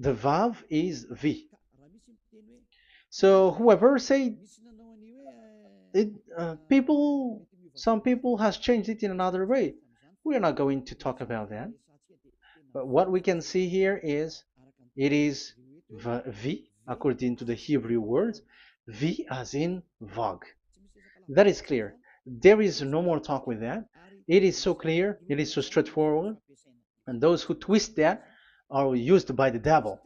The Vav is V. So whoever say it, some people has changed it in another way. We are not going to talk about that. But what we can see here is it is V according to the Hebrew words, V as in Vag. That is clear. There is no more talk with that. It is so clear, it is so straightforward, and those who twist that are used by the devil.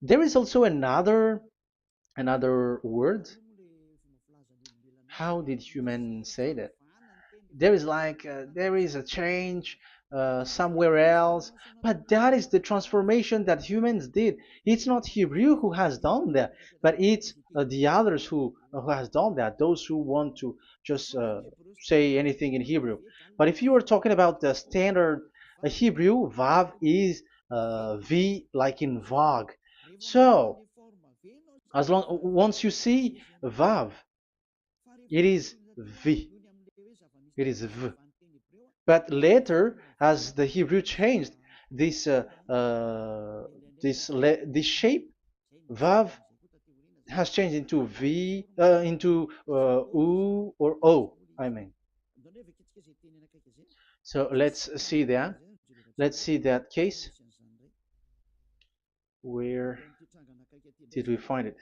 There is also another word. How did humans say that? There is there is a change somewhere else, but that is the transformation that humans did. It's not Hebrew who has done that, but it's the others who has done that, those who want to just say anything in Hebrew. But if you are talking about the standard Hebrew, Vav is V like in Vag. So as long once you see Vav, it is V, it is V. But later, as the Hebrew changed, this this shape, Vav, has changed into V, into U or O. I mean. So let's see that. Let's see that case. Where did we find it?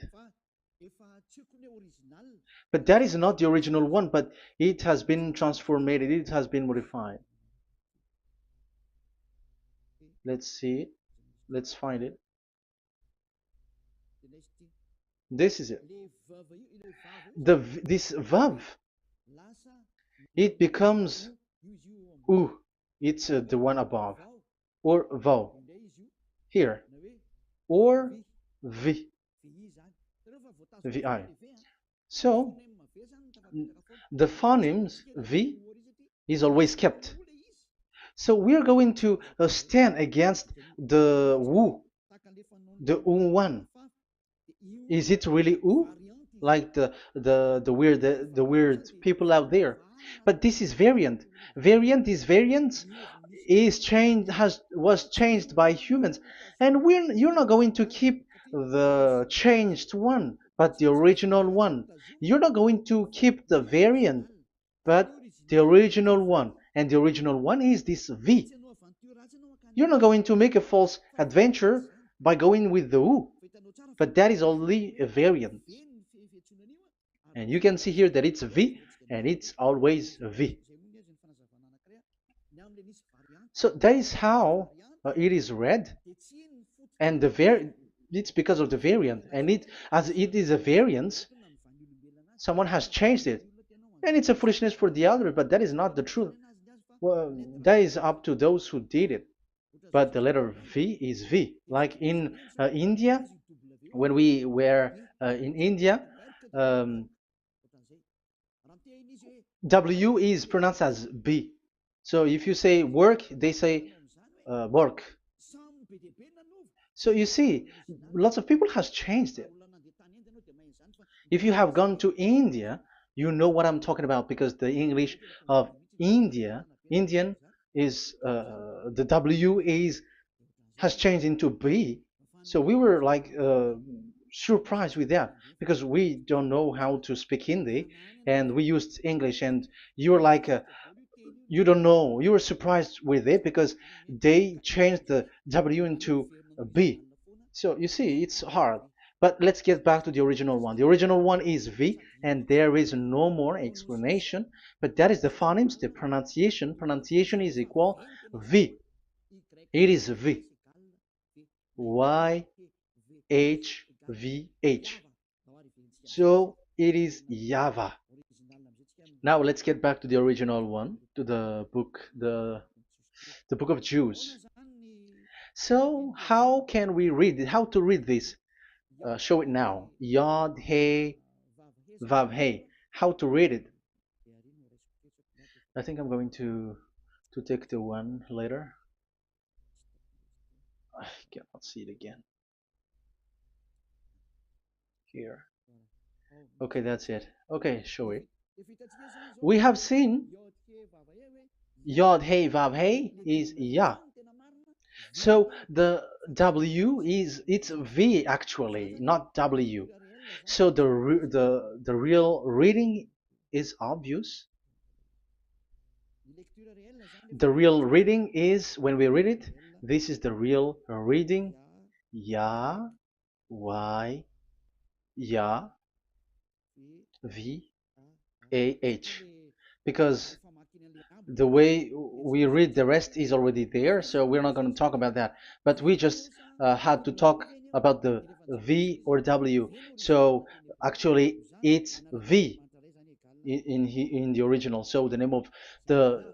But that is not the original one, but it has been transformed, it has been modified. Let's see it. Let's find it. This is it. This vav, it becomes u. It's the one above, or vau here, or v, vi. So the phonemes v is always kept. So we are going to stand against the wu, the u1. Is it really u? Like the weird people out there. But this is variant. Variant is changed, was changed by humans, and you're not going to keep the changed one, but the original one. You're not going to keep the variant, but the original one, and the original one is this V. You're not going to make a false adventure by going with the U, but that is only a variant. And you can see here that it's V, and it's always V. So that is how it is read, and it's because of the variant, and as it is a variance, someone has changed it, and it's a foolishness for the other, but that is not the truth. Well, that is up to those who did it. But the letter V is V. Like in India, when we were in India, W is pronounced as B. So if you say work, they say work. So you see, lots of people has changed it. If you have gone to India, you know what I'm talking about, because the English of Indian is the W has changed into B. So we were like surprised with that, because we don't know how to speak Hindi, and we used English, and you were like you don't know, you were surprised with it because they changed the W into a B. So you see, it's hard. But let's get back to the original one. The original one is V, and there is no more explanation. But that is the phonemes, the pronunciation. Pronunciation is equal V. It is V. Y H V H. So it is YAHVAH. Now let's get back to the original one, to the book of Jews. So how can we read it? How to read this? Show it now. Yod He Vav He. How to read it? I think I'm going to take the one later. I cannot see it again. Here. Okay, that's it. Okay, show it. We have seen Yod He Vav He is Yah. So the W is it's V actually, not W. So the real reading is obvious. The real reading is when we read it. This is the real reading. Ya, Y, Ya, V, A, H. Because the way we read the rest is already there, so we're not going to talk about that. But we just had to talk about the V or W. So actually, it's V in the original. So the name of the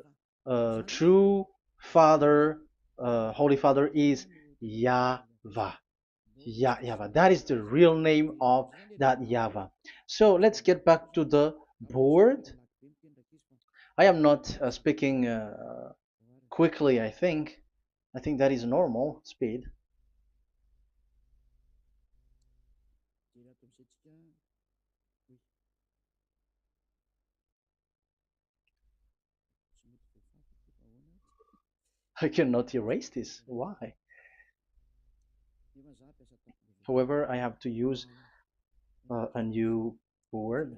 true Father, Holy Father, is YAHVAH. YAHVAH. That is the real name of that YAHVAH. So let's get back to the board. I am not speaking quickly, I think. I think that is normal speed. I cannot erase this. Why? However, I have to use a new board.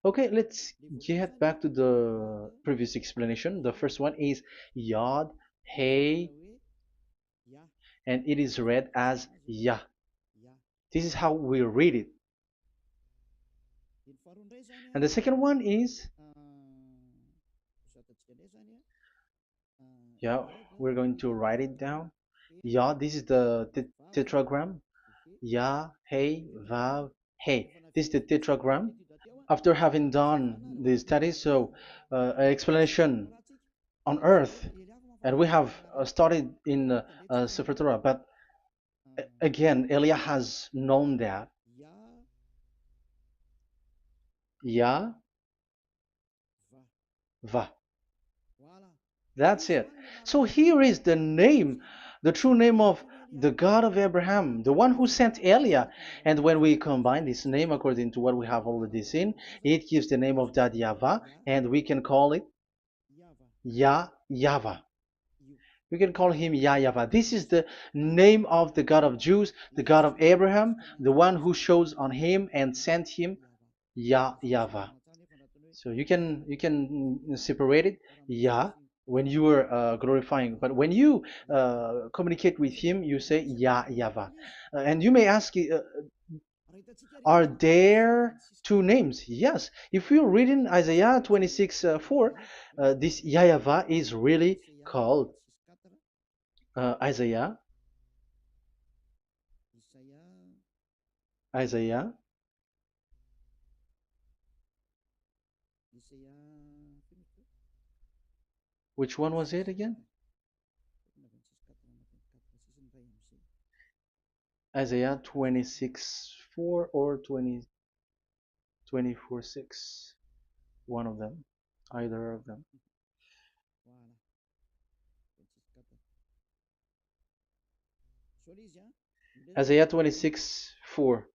Okay, let's get back to the previous explanation. The first one is Yod, Hey, and it is read as Yah. This is how we read it. And the second one is, yeah, we're going to write it down. Yah, this is the tetragram. Yah, Hey, Vav, Hey. This is the tetragram. After having done the studies, so an explanation on earth, and we have started in Sefer Torah, but again, Elia has known that Yah, Va. That's it. So here is the name, the true name of the God of Abraham, the one who sent Elia. And when we combine this name according to what we have already seen, it gives the name of that Yahvah, and we can call it Yahvah. We can call him YAHVAH. This is the name of the God of Jews, the God of Abraham, the one who shows on him and sent him, YAHVAH. So you can separate it, Yah, when you are glorifying, but when you communicate with him, you say YAHVAH. And you may ask, are there two names? Yes. If you read in Isaiah 26:4, this YAHVAH is really called Isaiah, Isaiah. Which one was it again? Isaiah 26:4 or 24:6. One of them, either of them. Isaiah 26:4.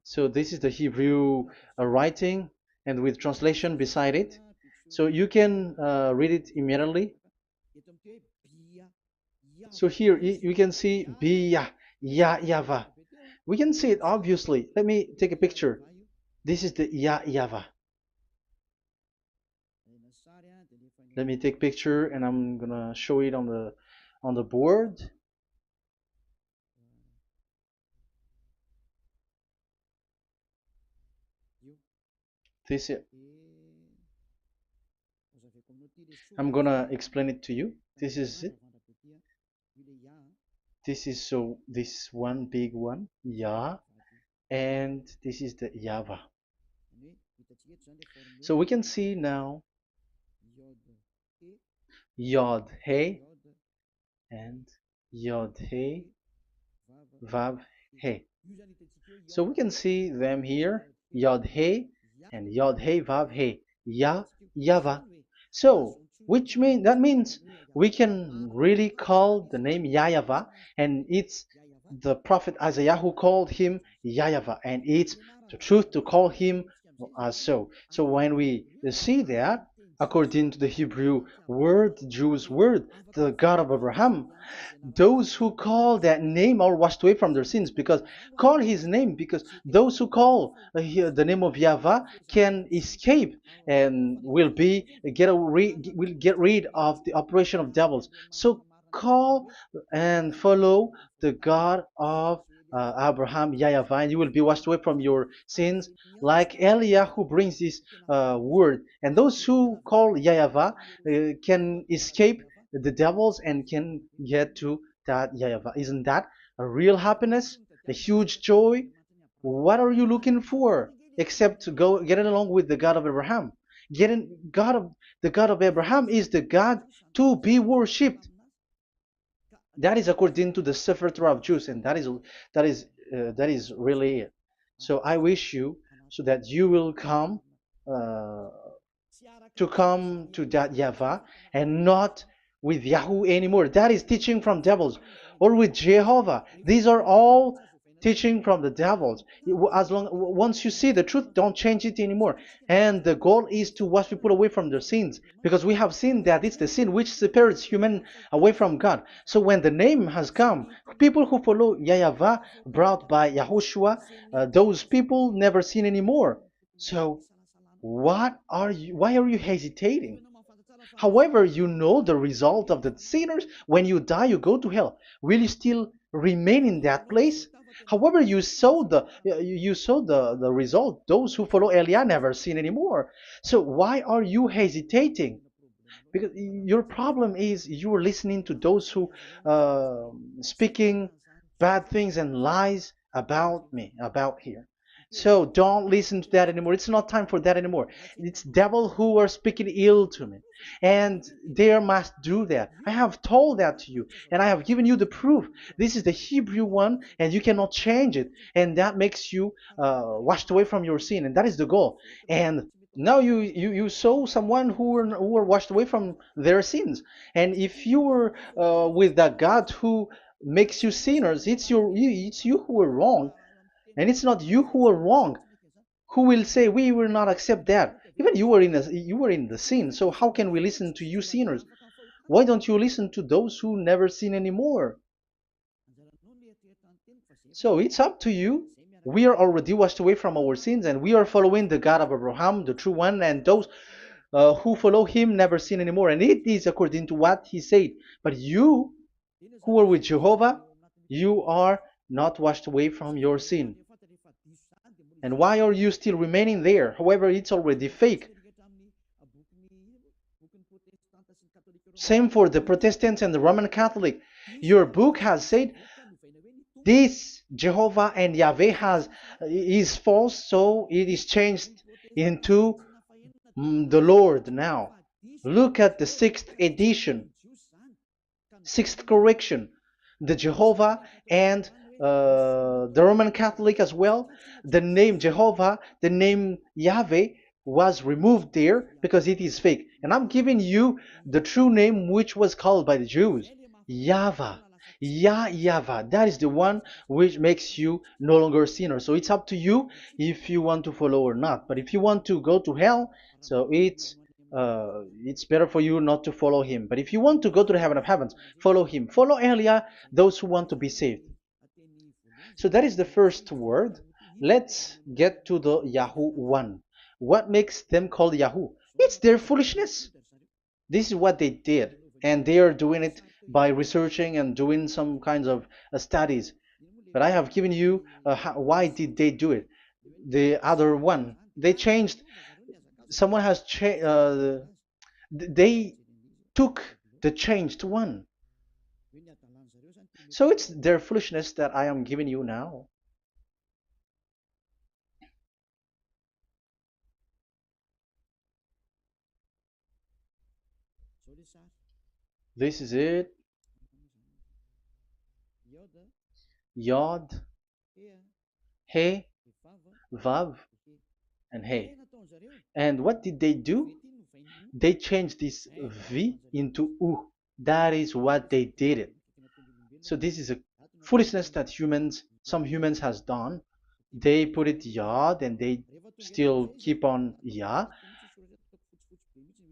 So this is the Hebrew writing, and with translation beside it. So you can read it immediately. So here you can see Biyah, YAHVAH. We can see it obviously. Let me take a picture. This is the YAHVAH. Let me take picture, and I'm gonna show it on the board. This is, I'm gonna explain it to you. This is it. This is so this one big one, Yah, and this is the YAHVAH. So we can see now Yod He and Yod He Vav He. So we can see them here, Yod He and Yod He Vav He, YAHVAH. So that means we can really call the name YAHVAH, and it's the prophet Isaiah who called him YAHVAH, and it's the truth to call him as so. So when we see that, according to the Hebrew word, the Jewish word, the God of Abraham. Those who call that name are washed away from their sins, because call his name, because those who call the name of Yahweh can escape and will get rid of the operation of devils. So call and follow the God of Abraham, Yahweh, and you will be washed away from your sins, like Eliah who brings this word. And those who call Yahweh can escape the devils and can get to that Yahweh. Isn't that a real happiness, a huge joy? What are you looking for except to go getting along with the God of Abraham? Getting God of the God of Abraham is the God to be worshipped. That is according to the Sefer Torah of Jews, and that is really it. So I wish you so that you will uh, come to that Yahweh and not with Yahoo anymore. That is teaching from devils, or with Jehovah. These are all teaching from the devils. As long once you see the truth, don't change it anymore. And the goal is to wash people away from their sins, because we have seen that it's the sin which separates human away from God. So when the name has come, people who follow Yahweh brought by Yahushua, those people never sin anymore. So why are you hesitating? However, you know the result of the sinners. When you die, you go to hell. Will you still remain in that place? However, you saw the result. Those who follow Eliah never sin anymore. So why are you hesitating? Because your problem is you are listening to those who speaking bad things and lies about me, about here. So don't listen to that anymore. It's not time for that anymore. It's devil who are speaking ill to me, and they must do that. I have told that to you, and I have given you the proof. This is the Hebrew one, and you cannot change it, and that makes you washed away from your sin, and that is the goal. And now you saw someone who were washed away from their sins. And if you were with that God who makes you sinners, it's you who are wrong, and it's not you who are wrong. Who will say we will not accept that? Even you were in the sin, so how can we listen to you sinners? Why don't you listen to those who never sin anymore? So it's up to you. We are already washed away from our sins, and we are following the God of Abraham, the true one, and those who follow him never sin anymore. And it is according to what he said. But you who are with Jehovah, you are not washed away from your sin. And why are you still remaining there? However, it's already fake. Same for the Protestants and the Roman Catholic. Your book has said this Jehovah and Yahweh is false, so it is changed into the Lord now. Look at the sixth edition, sixth correction. The Jehovah and the Roman Catholic as well. The name Jehovah, the name Yahweh was removed there because it is fake. And I'm giving you the true name which was called by the Jews, YAHVAH. Yahvah. That is the one which makes you no longer a sinner. So it's up to you if you want to follow or not. But if you want to go to hell, so it's better for you not to follow him. But if you want to go to the heaven of heavens, follow him. Follow Elia, those who want to be saved. So that is the first word. Let's get to the Yahoo one. What makes them called Yahoo? It's their foolishness. This is what they did, and they are doing it by researching and doing some kinds of studies. But I have given you why did they do it. The other one, they changed. Someone has changed. They took the changed one. So it's their foolishness that I am giving you now. This is it. Yod, He, Vav, and He. And what did they do? They changed this V into U. That is what they did it. So this is a foolishness that some humans has done. They put it Yod and they still keep on Ya.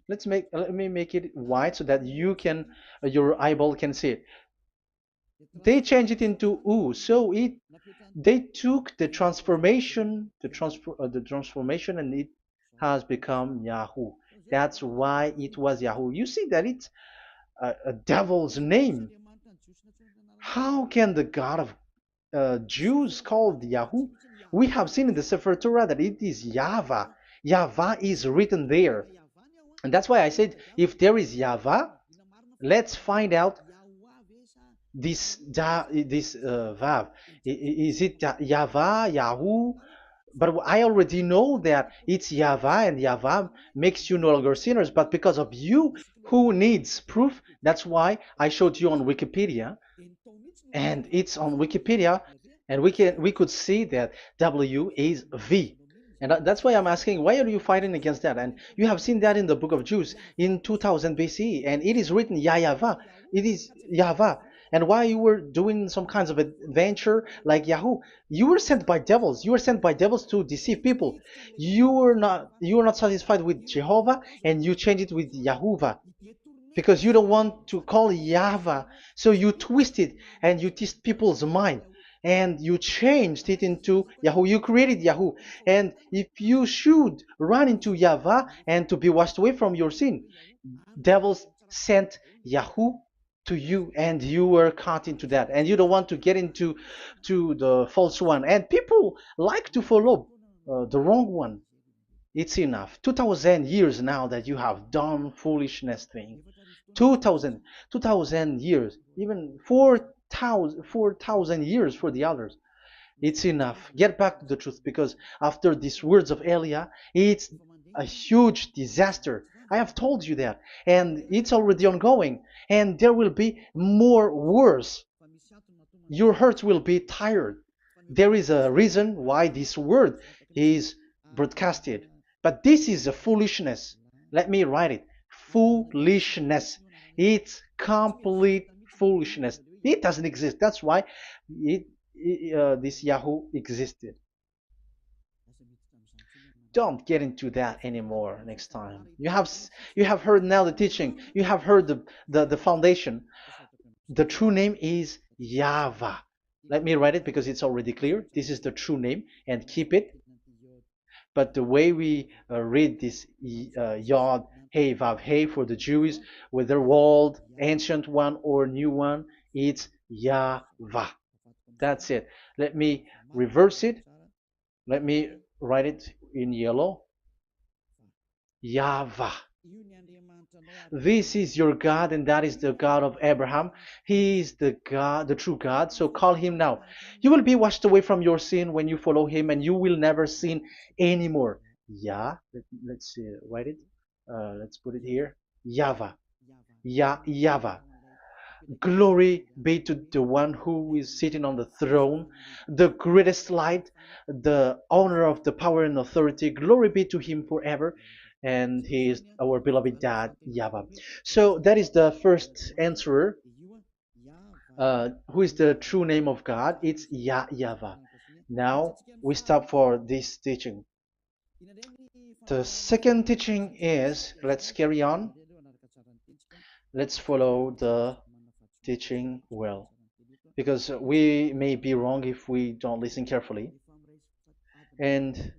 let me make it white so that you can your eyeball can see it. They changed it into U, so it they took the transformation, the transformation, and it has become Yahoo. That's why it was Yahoo. You see that it's a devil's name. How can the God of Jews called Yahoo? We have seen in the Sefer Torah that it is YAHVAH. YAHVAH is written there. And that's why I said, if there is YAHVAH, let's find out this Vav. Is it YAHVAH, Yahoo? But I already know that it's YAHVAH, and YAHVAH makes you no longer sinners. But because of you, who needs proof? That's why I showed you on Wikipedia, and it's on Wikipedia, and we could see that W is V. And that's why I'm asking, why are you fighting against that? And you have seen that in the book of Jude in 2000 BCE, and it is written YAHVAH. It is YAHVAH. And why you were doing some kinds of adventure like Yahoo? You were sent by devils. You were sent by devils to deceive people. You were not satisfied with Jehovah, and you changed it with Yahuwah because you don't want to call Yahvah. So you twist it and you twist people's mind, and you changed it into Yahoo. You created Yahoo. And if you should run into Yahvah and to be washed away from your sin, devils sent Yahoo to you, and you were caught into that, and you don't want to get into the false one, and people like to follow the wrong one. It's enough. 2000 years now that you have done foolishness thing. 2000 years, even 4,000 years for the others. It's enough. Get back to the truth, because after these words of Elia, it's a huge disaster. I have told you that, and it's already ongoing, and there will be more worse. Your heart will be tired. There is a reason why this word is broadcasted, but this is a foolishness. Let me write it. Foolishness. It's complete foolishness. It doesn't exist. That's why this Yahoo existed. Don't get into that anymore next time. You have heard now the teaching. You have heard the foundation. The true name is YAHVAH. Let me write it because it's already clear. This is the true name, and keep it. But the way we read this Yod, Hey, Vav, Hey for the Jews, whether old, ancient one or new one, it's YAHVAH. That's it. Let me reverse it. Let me write it in yellow. YAHVAH. This is your God, and that is the God of Abraham. He is the God, the true God. So call him now. You will be washed away from your sin when you follow him, and you will never sin anymore. Let's write it. Let's put it here. YAHVAH. YAHVAH. Glory be to the one who is sitting on the throne, the greatest light, the owner of the power and authority. Glory be to him forever. And he is our beloved dad, YAHVAH. So that is the first answer. Who is the true name of God? It's YAHVAH. Now we stop for this teaching. The second teaching is, let's carry on. Let's follow the teaching well, because we may be wrong if we don't listen carefully. And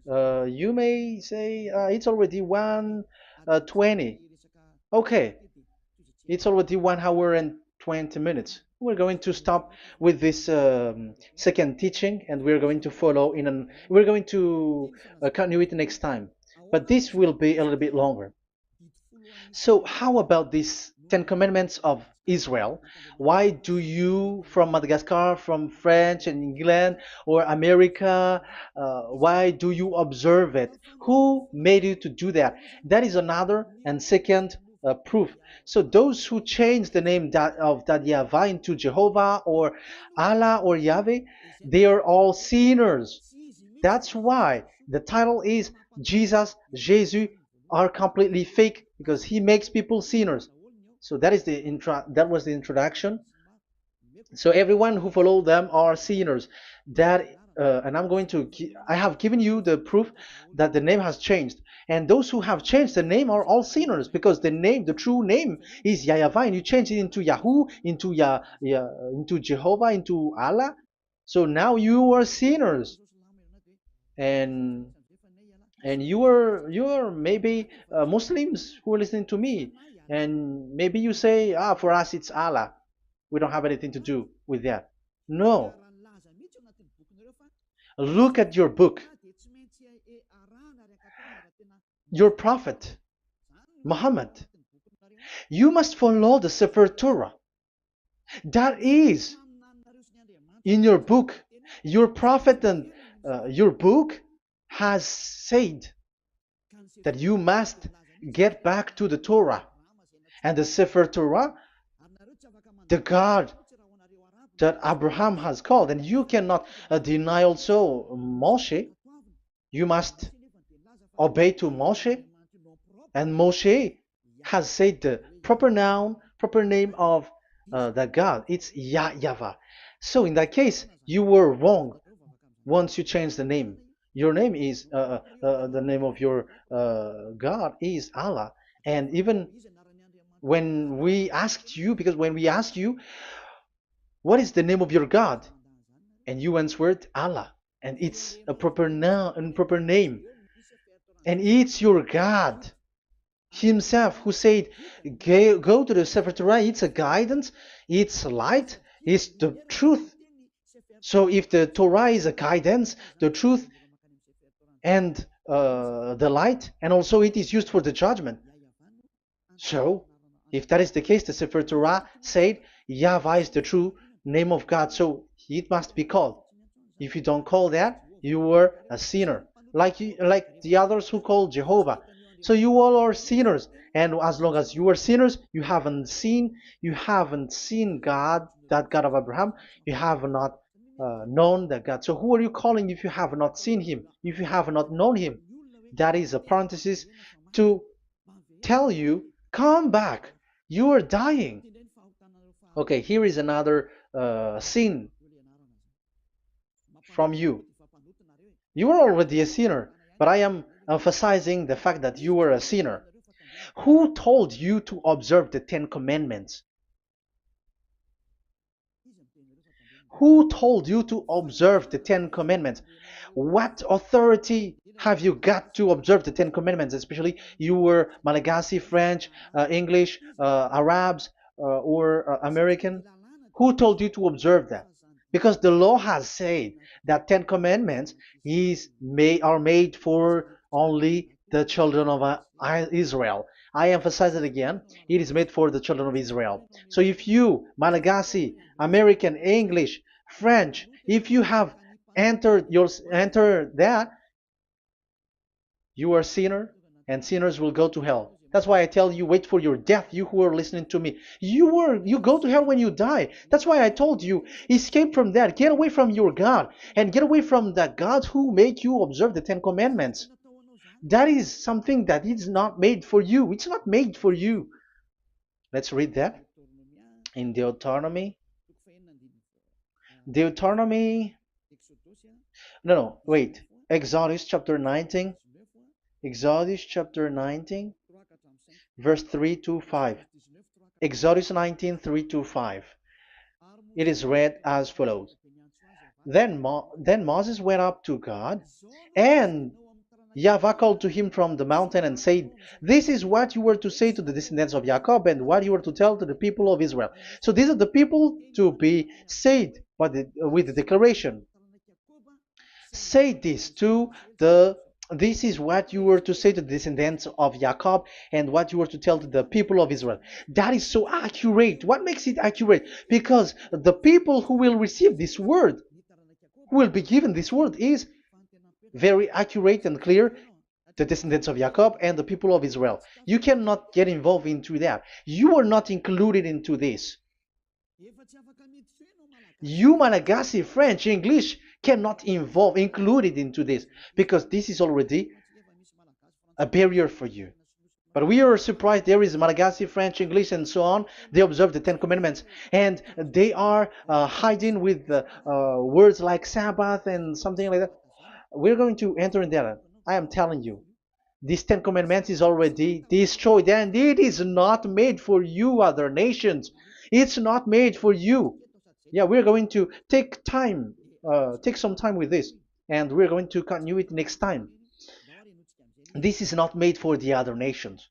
you may say it's already 1:20. Okay, it's already 1 hour and 20 minutes. We're going to stop with this second teaching, and we're going to follow we're going to continue it next time, but this will be a little bit longer. So how about these 10 commandments of Israel? Why do you from Madagascar, from France and England or America, why do you observe it? Who made you to do that? That is another and second proof. So those who change the name of Yahavah into Jehovah or Allah or Yahweh, they are all sinners. That's why the title is Jesus are completely fake, because he makes people sinners. So that was the introduction. So everyone who follow them are sinners. That and I'm going to, I have given you the proof that the name has changed. And those who have changed the name are all sinners, because the name, the true name is YAHVAH, and you change it into Yahoo, into into Jehovah, into Allah. So now you are sinners, and you are maybe Muslims who are listening to me, and maybe you say, ah, for us it's Allah. We don't have anything to do with that. No, look at your book, your prophet Muhammad. You must follow the Sefer Torah. That is in your book. Your prophet and your book has said that you must get back to the Torah. And the Sefer Torah, the God that Abraham has called. And you cannot deny also Moshe. You must obey to Moshe. And Moshe has said the proper noun, proper name of the God. It's YAHVAH. So in that case, you were wrong once you change the name. Your name is, the name of your God is Allah. And even when we asked you, because when we asked you, what is the name of your God? And you answered Allah. And it's a proper noun and proper name. And it's your God Himself who said, go to the Sefer Torah. It's a guidance, it's light, it's the truth. So if the Torah is a guidance, the truth, and the light, and also it is used for the judgment. So if that is the case, the Sefer Torah said YAHVAH is the true name of God, so it must be called. If you don't call that, you were a sinner, like the others who call Jehovah. So you all are sinners, and as long as you are sinners, you haven't seen God, that God of Abraham. You have not known that God. So who are you calling if you have not seen Him? If you have not known Him? That is a parenthesis to tell you, come back. You are dying. Okay, here is another sin from you. You are already a sinner, but I am emphasizing the fact that you were a sinner. Who told you to observe the 10 Commandments? Who told you to observe the 10 Commandments? What authority have you got to observe the 10 Commandments? Especially you were Malagasy, French, English, Arabs, or American. Who told you to observe that? Because the law has said that 10 Commandments are made for only the children of Israel. I emphasize it again. It is made for the children of Israel. So if you, Malagasy, American, English, French, if you have entered that, you are a sinner, and sinners will go to hell. That's why I tell you, wait for your death, you who are listening to me. You go to hell when you die. That's why I told you, escape from that. Get away from your God, and get away from that God who made you observe the 10 Commandments. That is something that is not made for you. It's not made for you. Let's read that in Deuteronomy. No, wait. Exodus chapter 19. Exodus chapter 19, verse 3 to 5. Exodus 19, 3 to 5. It is read as follows. Then Moses went up to God, and YAHVAH called to him from the mountain and said, this is what you were to say to the descendants of Jacob, and what you were to tell to the people of Israel. So these are the people to be saved with the declaration. Say this to this is what you were to say to the descendants of Jacob, and what you were to tell to the people of Israel. That is so accurate. What makes it accurate? Because the people who will receive this word, who will be given this word, is very accurate and clear. The descendants of Jacob and the people of Israel. You cannot get involved into that. You are not included into this. You, Malagasy, French, English, cannot included into this, because this is already a barrier for you. But we are surprised there is Malagasy, French, English, and so on. They observe the Ten Commandments, and they are hiding with words like Sabbath and something like that. We're going to enter in that. I am telling you, this Ten Commandments is already destroyed, and it is not made for you, other nations. It's not made for you. Yeah, we're going to take some time with this, and we're going to continue it next time. This is not made for the other nations.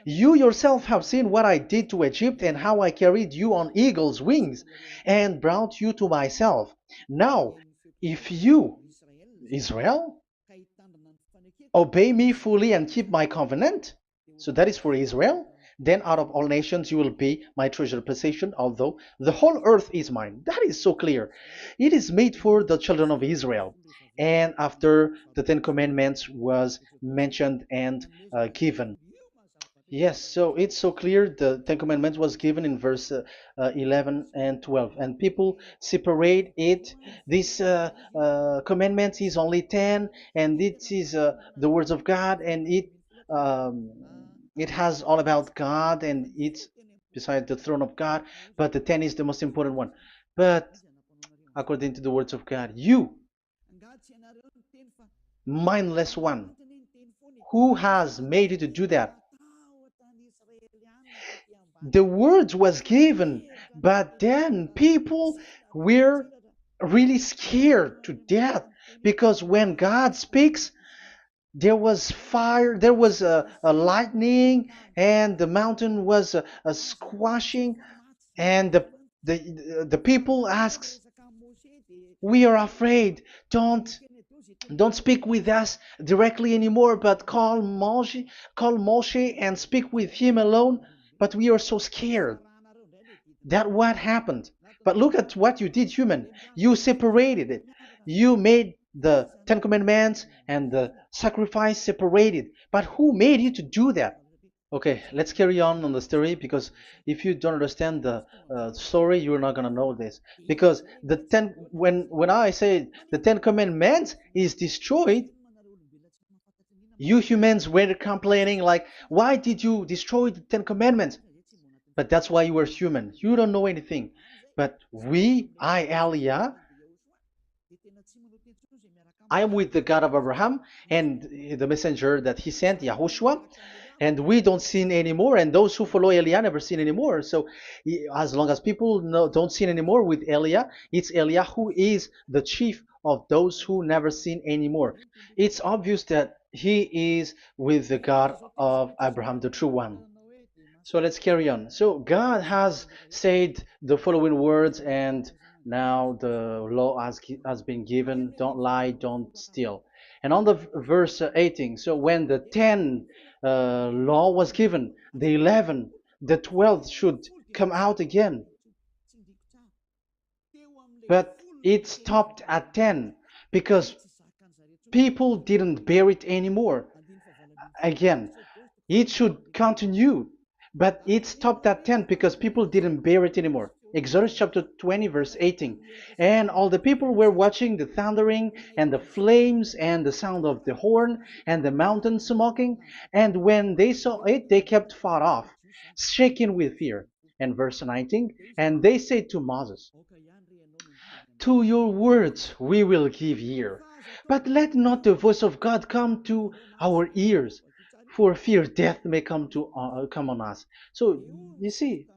You yourself have seen what I did to Egypt and how I carried you on eagle's wings and brought you to myself. Now, if you, Israel, obey me fully and keep my covenant, so that is for Israel, then out of all nations you will be my treasured possession, although the whole earth is mine. That is so clear. It is made for the children of Israel. And after the Ten Commandments was mentioned and given. Yes, so it's so clear. The Ten Commandments was given in verse 11 and 12, and people separate it. This commandment is only 10, and it is the words of God, and um, it has all about God, and it's beside the throne of God. But the 10 is the most important one. But according to the words of God, you, mindless one, who has made you to do that? The words was given, but then people were really scared to death because when God speaks, there was fire, there was a lightning, and the mountain was a squashing, and the people asks, "We are afraid. Don't speak with us directly anymore, but call Moshe and speak with him alone." But we are so scared. That what happened. But look at what you did, human. You separated it. You made the Ten Commandments and the sacrifice separated. But who made you to do that? Okay, let's carry on the story because if you don't understand the story, you're not gonna know this. Because when I say the Ten Commandments is destroyed, you humans were complaining like, why did you destroy the Ten Commandments? But that's why you are human. You don't know anything. But Elia, I am with the God of Abraham and the messenger that he sent, YAHOSHUAH, and we don't sin anymore, and those who follow Elia never sin anymore. So as long as people don't sin anymore with Elia, it's Elia who is the chief of those who never sin anymore. It's obvious that he is with the God of Abraham, the true one. So let's carry on. So God has said the following words, and now the law has been given: don't lie, don't steal. And on the verse 18, so when the 10 law was given, the 11, the 12th should come out again. But it stopped at 10 because people didn't bear it anymore. Again, it should continue, but it stopped at 10 because people didn't bear it anymore. Exodus chapter 20, verse 18. And all the people were watching the thundering and the flames and the sound of the horn and the mountain smoking. And when they saw it, they kept far off, shaking with fear. And verse 19. And they said to Moses, to your words we will give ear, but let not the voice of God come to our ears, for fear death may come on us. So you see,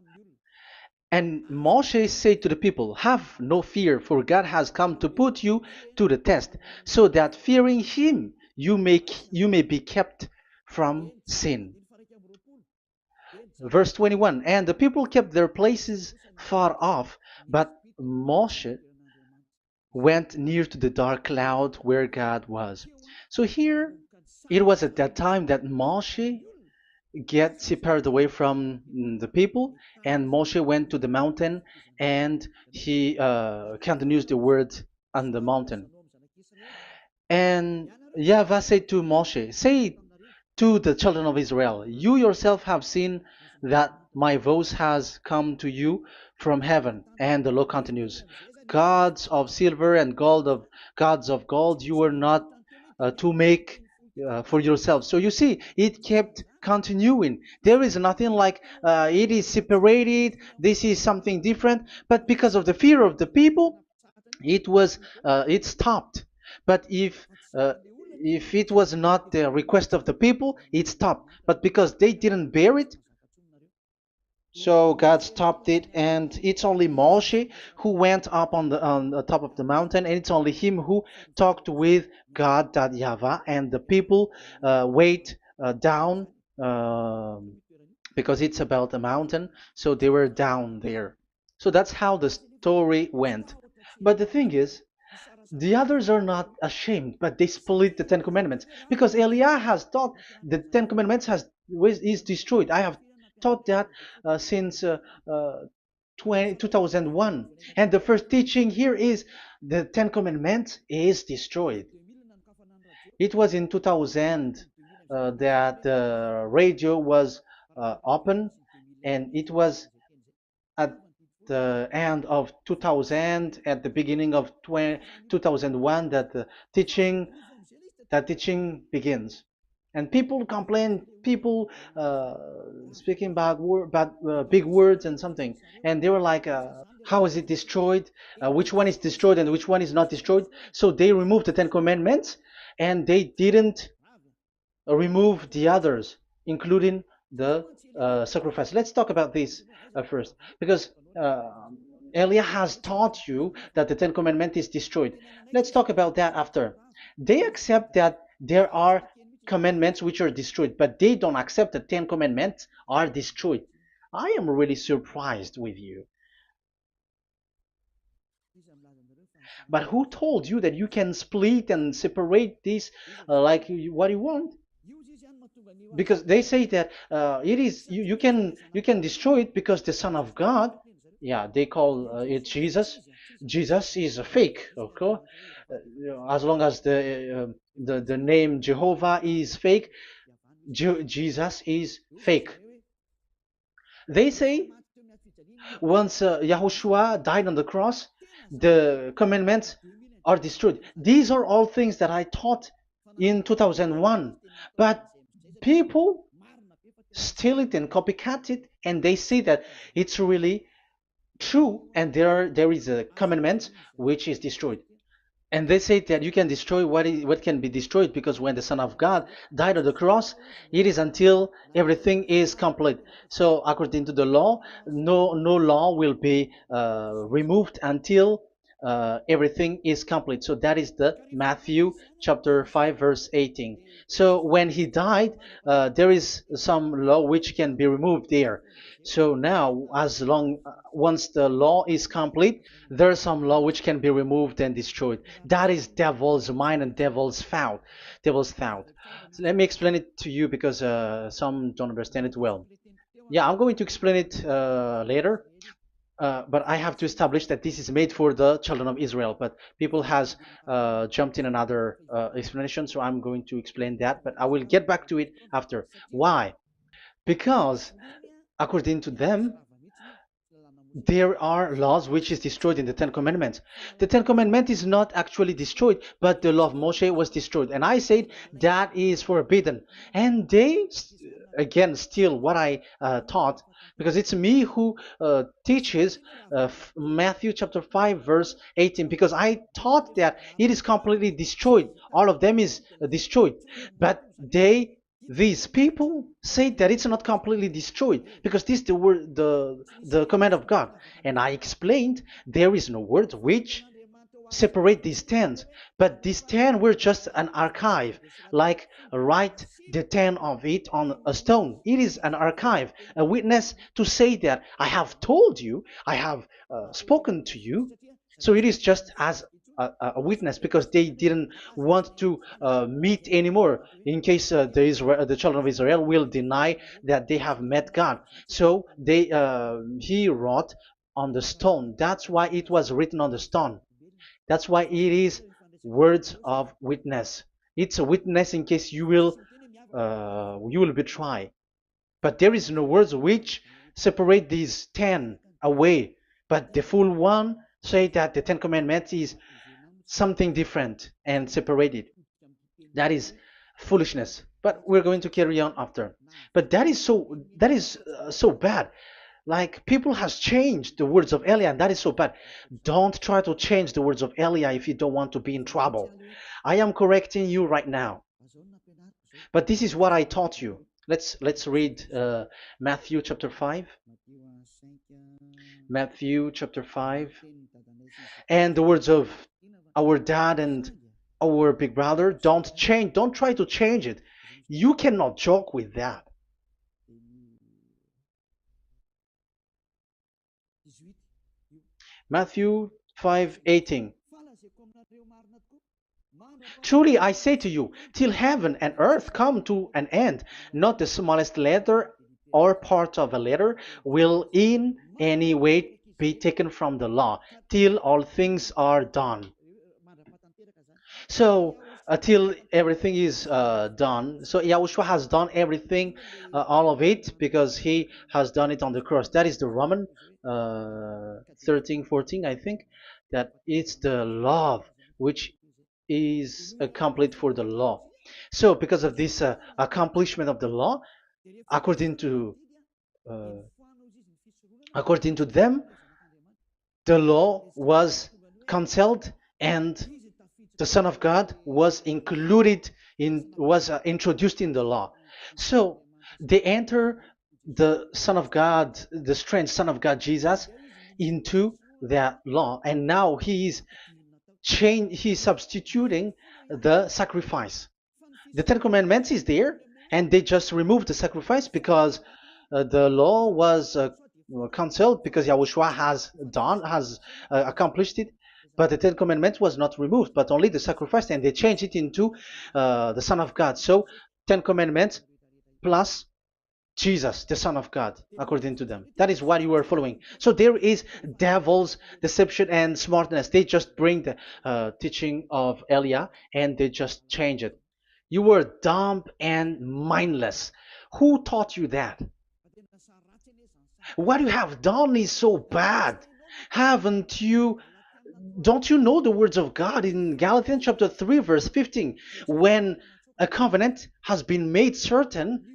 and Moshe said to the people, have no fear, for God has come to put you to the test, so that fearing him you may be kept from sin. Verse 21, and the people kept their places far off, but Moshe went near to the dark cloud where God was. So here, it was at that time that Moshe get separated away from the people, and Moshe went to the mountain, and he continues the word on the mountain. And YAHVAH said to Moshe, say to the children of Israel, you yourself have seen that my voice has come to you from heaven. And the law continues, gods of silver and gods of gold you are not to make for yourself. So you see, it kept continuing. There is nothing like it is separated. This is something different. But because of the fear of the people, it stopped. But if it was not the request of the people, it stopped. But because they didn't bear it, so God stopped it, and it's only Moshe who went up on the top of the mountain, and it's only him who talked with God, that Yahweh, and the people wait down, because it's about a mountain, so they were down there. So that's how the story went. But the thing is, the others are not ashamed, but they split the Ten Commandments, because Eliah has taught the Ten Commandments is destroyed. I have taught that since uh, 2001, and the first teaching here is the Ten Commandments is destroyed. It was in 2000 that the radio was open, and it was at the end of 2000, at the beginning of 2001, that the teaching begins. And people complain, people speaking big words and something, and they were like, how is it destroyed, which one is destroyed and which one is not destroyed. So they removed the Ten Commandments, and they didn't remove the others, including the sacrifice. Let's talk about this first, because Elia has taught you that the Ten Commandments is destroyed. Let's talk about that after. They accept that there are commandments which are destroyed, but they don't accept that 10 commandments are destroyed. I am really surprised with you. But who told you that you can split and separate this like what you want? Because they say that it is you can destroy it because the Son of God, yeah, they call it Jesus. Jesus is a fake, okay? As long as the name Jehovah is fake, Jesus is fake. They say once Yahushua died on the cross, the commandments are destroyed. These are all things that I taught in 2001, but people steal it and copycat it, and they say that it's really true, and there is a commandment which is destroyed. And they say that you can destroy what can be destroyed, because when the Son of God died on the cross, it is until everything is complete. So according to the law, no law will be removed until everything is complete. So that is the Matthew chapter 5 verse 18. So when he died, there is some law which can be removed there. So now, as long once the law is complete, there is some law which can be removed and destroyed. That is devil's mind and devil's thought. Devil's thought. So let me explain it to you, because some don't understand it well. Yeah, I'm going to explain it later. But I have to establish that this is made for the children of Israel. But people has jumped in another explanation, so I'm going to explain that. But I will get back to it after. Why? Because according to them, there are laws which is destroyed in the Ten Commandments. The Ten Commandment is not actually destroyed, but the law of Moshe was destroyed. And I said that is forbidden. And they, again, steal what I taught, because it's me who teaches Matthew chapter 5 verse 18, because I taught that it is completely destroyed. All of them is destroyed. But these people say that it's not completely destroyed, because this is the word, the command of God. And I explained there is no word which separate these 10, but these 10 were just an archive, like write the 10 of it on a stone. It is an archive, a witness to say that I have told you, I have spoken to you. So it is just as a witness, because they didn't want to meet anymore, in case the children of Israel will deny that they have met God. So he wrote on the stone. That's why it was written on the stone. That's why it is words of witness. It's a witness in case you will betray. But there is no words which separate these 10 away. But the full one say that the 10 commandments is something different and separated. That is foolishness. But we're going to carry on after. But that is so bad. Like people has changed the words of Elia, and that is so bad. Don't try to change the words of Elia if you don't want to be in trouble. I am correcting you right now. But this is what I taught you. Let's read Matthew chapter 5. Matthew chapter 5. And the words of our dad and our big brother, don't try to change it. You cannot joke with that. Matthew 5:18. Truly I say to you, till heaven and earth come to an end, not the smallest letter or part of a letter will in any way be taken from the law, till all things are done. So until everything is done, so Yahushua has done everything, all of it, because he has done it on the cross. That is the Roman 13, 14, I think, that it's the love which is complete for the law. So because of this accomplishment of the law, according to uh, according to them, the law was cancelled and the Son of God was introduced in the law. So they enter the Son of God, the strange Son of God Jesus, into that law, and now he's substituting the sacrifice. The Ten Commandments is there, and they just removed the sacrifice because the law was cancelled because Yahushua has accomplished it. But the Ten Commandments was not removed, but only the sacrifice, and they changed it into the Son of God. So Ten Commandments plus Jesus, the Son of God, according to them. That is what you are following. So there is devil's deception and smartness. They just bring the teaching of Elia and they just change it. You were dumb and mindless. Who taught you that? What you have done is so bad. Haven't you? Don't you know the words of God in Galatians chapter 3, verse 15? When a covenant has been made certain,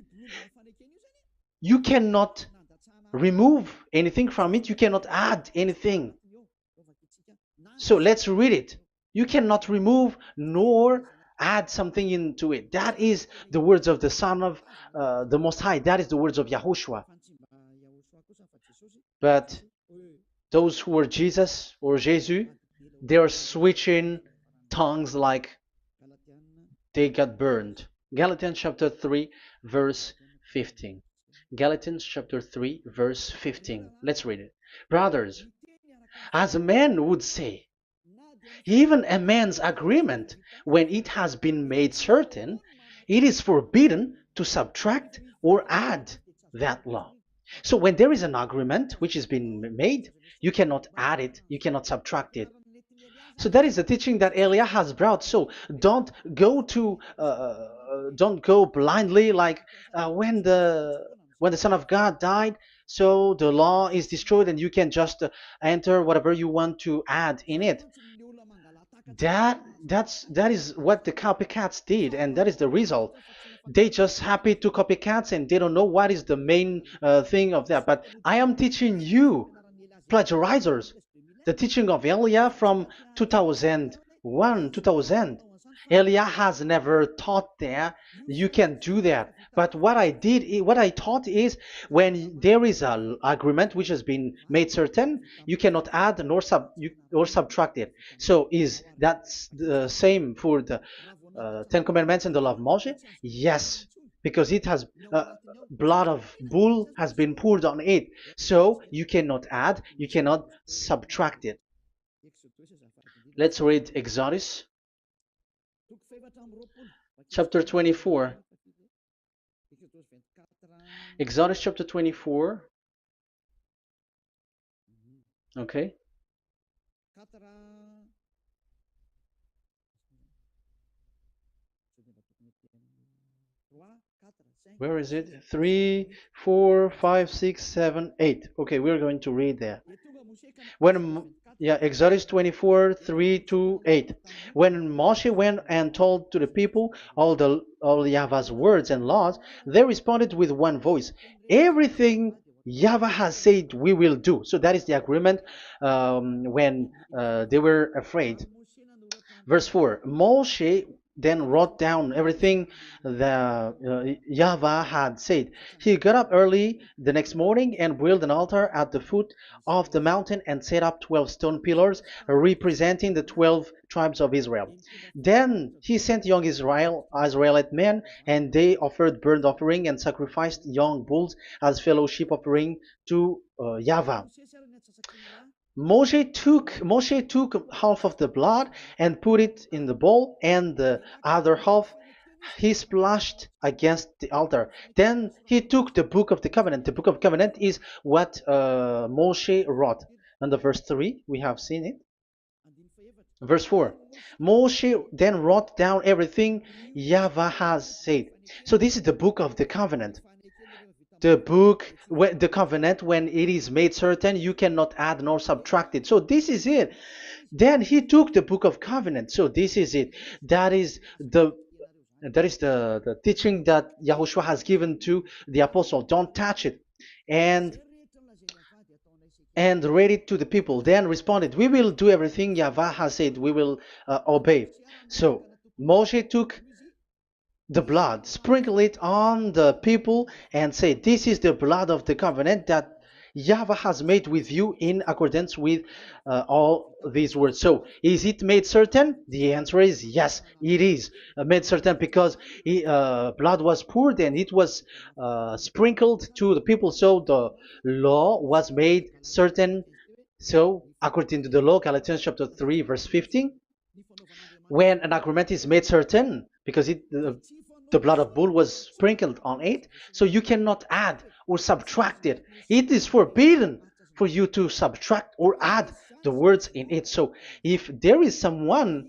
you cannot remove anything from it, you cannot add anything. So let's read it. You cannot remove nor add something into it. That is the words of the Son of the Most High. That is the words of Yahushua. But those who were Jesus or Jesus, they are switching tongues like they got burned. Galatians chapter 3, verse 15. Galatians chapter 3, verse 15. Let's read it. Brothers, as a man would say, even a man's agreement, when it has been made certain, it is forbidden to subtract or add that law. So when there is an agreement which has been made, you cannot add it, you cannot subtract it. So that is the teaching that Elia has brought. So don't go blindly like when the Son of God died. So the law is destroyed, and you can just enter whatever you want to add in it. That is what the copycats did, and that is the result. They just happy to copycats, and they don't know what is the main thing of that. But I am teaching you plagiarizers the teaching of Elia from 2001, 2000. Elia has never taught that you can do that. But what I taught is when there is an agreement which has been made certain, you cannot add or subtract it. So is that the same for the Ten Commandments and the law of Moshe? Yes, because it has blood of bull has been poured on it. So you cannot add, you cannot subtract it. Let's read Exodus chapter 24. Exodus chapter 24. Okay. Where is it? 3, 4, 5, 6, 7, 8. Okay, we're going to read there. When yeah, Exodus 24, 3 to 8. When Moshe went and told to the people all Yahweh's words and laws, they responded with one voice. Everything Yahweh has said we will do. So that is the agreement when they were afraid. Verse 4, Moshe then wrote down everything the Yahweh had said. He got up early the next morning and built an altar at the foot of the mountain and set up 12 stone pillars representing the 12 tribes of Israel. Then he sent young Israelite men, and they offered burnt offering and sacrificed young bulls as fellowship offering to Yahweh. Moshe took half of the blood and put it in the bowl, and the other half he splashed against the altar. Then he took the book of the covenant. The book of covenant is what Moshe wrote. And the verse 3, we have seen it. Verse 4, Moshe then wrote down everything Yahweh has said. So this is the book of the covenant. The covenant, when it is made certain, you cannot add nor subtract it. So this is it. Then he took the book of covenant. So this is it. That is the teaching that Yahushua has given to the apostle. Don't touch it. And read it to the people. Then responded, we will do everything Yahweh has said. We will obey. So Moshe took the blood, sprinkle it on the people, and say, this is the blood of the covenant that Yahweh has made with you in accordance with all these words. So, is it made certain? The answer is yes, it is made certain, because blood was poured and it was sprinkled to the people. So the law was made certain. So, according to the law, Galatians chapter 3, verse 15, when an agreement is made certain, because the blood of bull was sprinkled on it, so you cannot add or subtract it. It is forbidden for you to subtract or add the words in it. So if there is something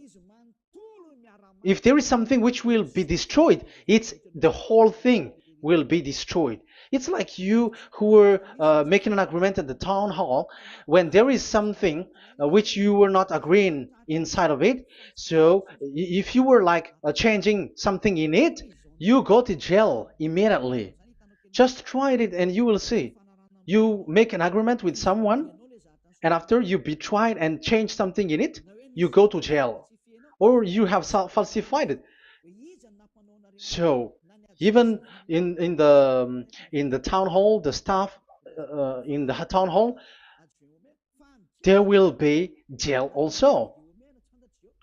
which will be destroyed, it's the whole thing will be destroyed. It's like you who were making an agreement at the town hall, when there is something which you were not agreeing inside of it. So if you were like changing something in it, you go to jail immediately. Just try it and you will see. You make an agreement with someone, and after you betray it and change something in it, you go to jail, or you have falsified it. So even in the town hall, the staff in the town hall, there will be jail also.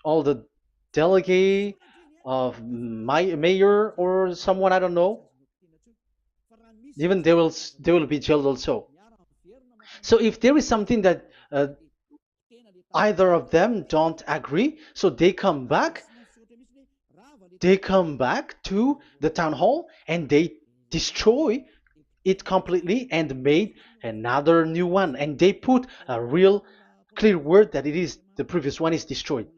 All the delegate of my mayor or someone, I don't know, even they will be jailed also. So if there is something that either of them don't agree, so they come back to the town hall and they destroy it completely and made another new one, and they put a real clear word that it is the previous one is destroyed.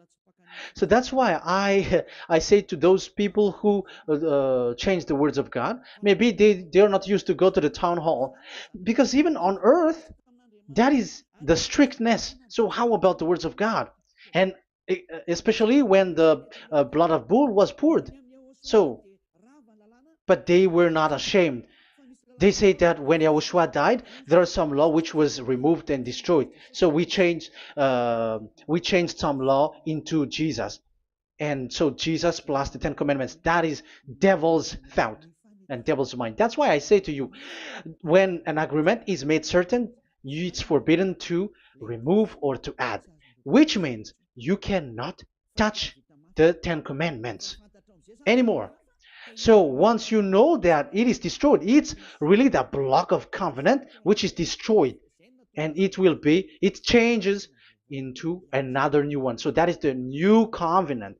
So that's why I say to those people who change the words of God, maybe they're not used to go to the town hall, because even on earth that is the strictness. So how about the words of God? And especially when the blood of bull was poured. So, but they were not ashamed. They say that when Yahushua died, there are some law which was removed and destroyed. So we changed some law into Jesus, and so Jesus plus the Ten Commandments. That is devil's thought and devil's mind. That's why I say to you, when an agreement is made certain, it's forbidden to remove or to add, which means you cannot touch the Ten Commandments anymore. So once you know that it is destroyed, it's really the block of covenant which is destroyed, and it changes into another new one. So that is the new covenant.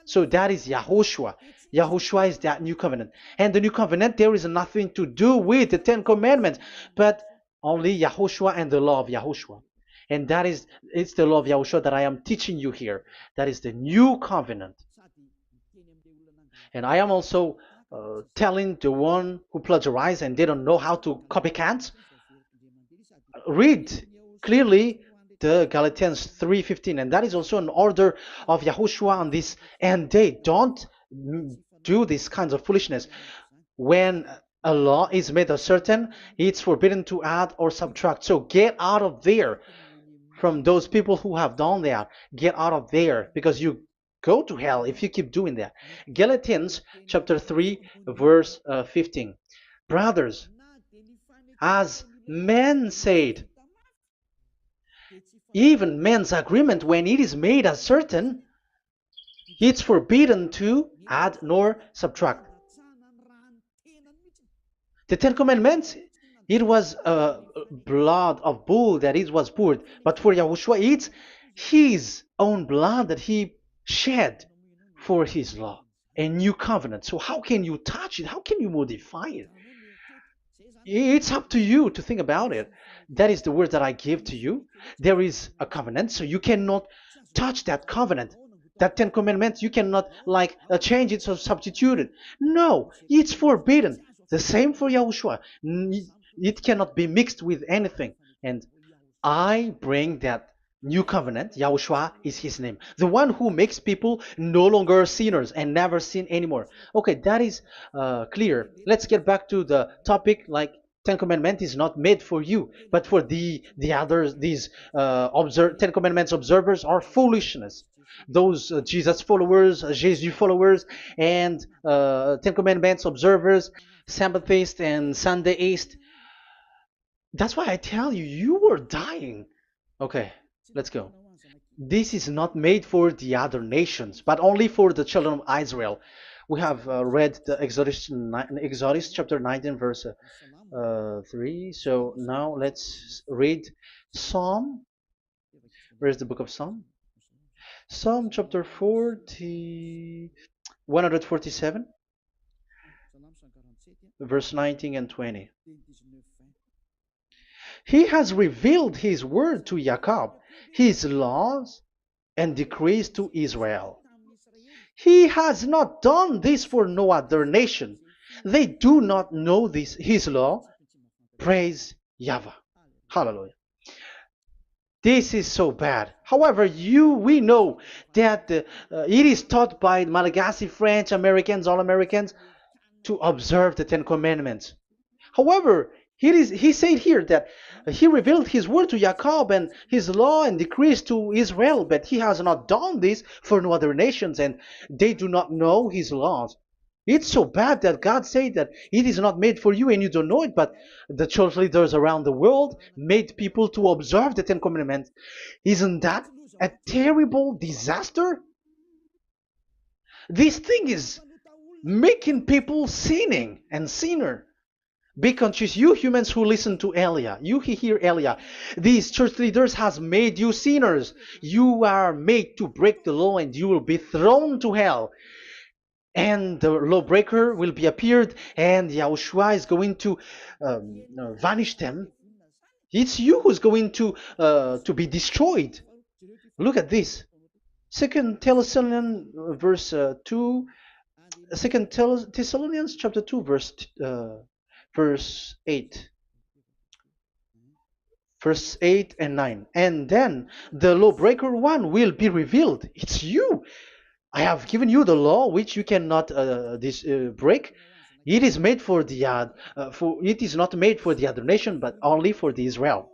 So that is Yahushua. Yahushua is that new covenant. And the new covenant, there is nothing to do with the Ten Commandments, but only Yahushua and the law of Yahushua. And it's the law of Yahushua that I am teaching you here. That is the new covenant. And I am also telling the one who plagiarized and they don't know how to copycat. Read clearly the Galatians 3:15, and that is also an order of Yahushua on this end day. Don't do these kinds of foolishness. When a law is made certain, it's forbidden to add or subtract. So get out of there from those people who have done that. Get out of there, because you go to hell if you keep doing that. Galatians chapter 3 verse 15. Brothers, as men said, even men's agreement, when it is made as certain, it's forbidden to add nor subtract. The Ten Commandments, it was blood of bull that it was poured, but for Yahushua, it's his own blood that he shed for his law, a new covenant. So how can you touch it? How can you modify it? It's up to you to think about it. That is the word that I give to you. There is a covenant, so you cannot touch that covenant. That Ten Commandments, you cannot change it or substitute it. No, it's forbidden. The same for Yahushua. It cannot be mixed with anything. And I bring that new covenant. Yahushua is his name. The one who makes people no longer sinners and never sin anymore. Okay, that is clear. Let's get back to the topic. Ten Commandments is not made for you, but for the others. These Ten Commandments observers are foolishness. Those Jesus followers, Jesus followers, and Ten Commandments observers, Sabbathists and Sundayist. That's why I tell you, you were dying. Okay, let's go. This is not made for the other nations, but only for the children of Israel. We have read the Exodus chapter 19, verse 3. So now let's read Psalm. Where's the book of Psalm? Psalm chapter 147, verse 19 and 20. He has revealed his word to Jacob, his laws and decrees to Israel. He has not done this for no other nation. They do not know this, his law. Praise YAHVAH. Hallelujah. This is so bad. However, we know that it is taught by Malagasy, French, Americans, all Americans, to observe the Ten Commandments. However, he said here that he revealed his word to Jacob and his law and decrees to Israel, but he has not done this for no other nations, and they do not know his laws. It's so bad that God said that it is not made for you and you don't know it, but the church leaders around the world made people to observe the Ten Commandments. Isn't that a terrible disaster? This thing is making people sinning and sinner. Be conscious, you humans who listen to Elia, you hear Elia. These church leaders has made you sinners. You are made to break the law and you will be thrown to hell. And the lawbreaker will be appeared, and Yahushua is going to vanish them. It's you who's going to be destroyed. Look at this. Second Thessalonians verse 2. Second Thessalonians chapter 2 verse 8. Verse 8 and 9. And then the lawbreaker one will be revealed. It's you. I have given you the law which you cannot break. It is made for the it is not made for the other nation, but only for the Israel,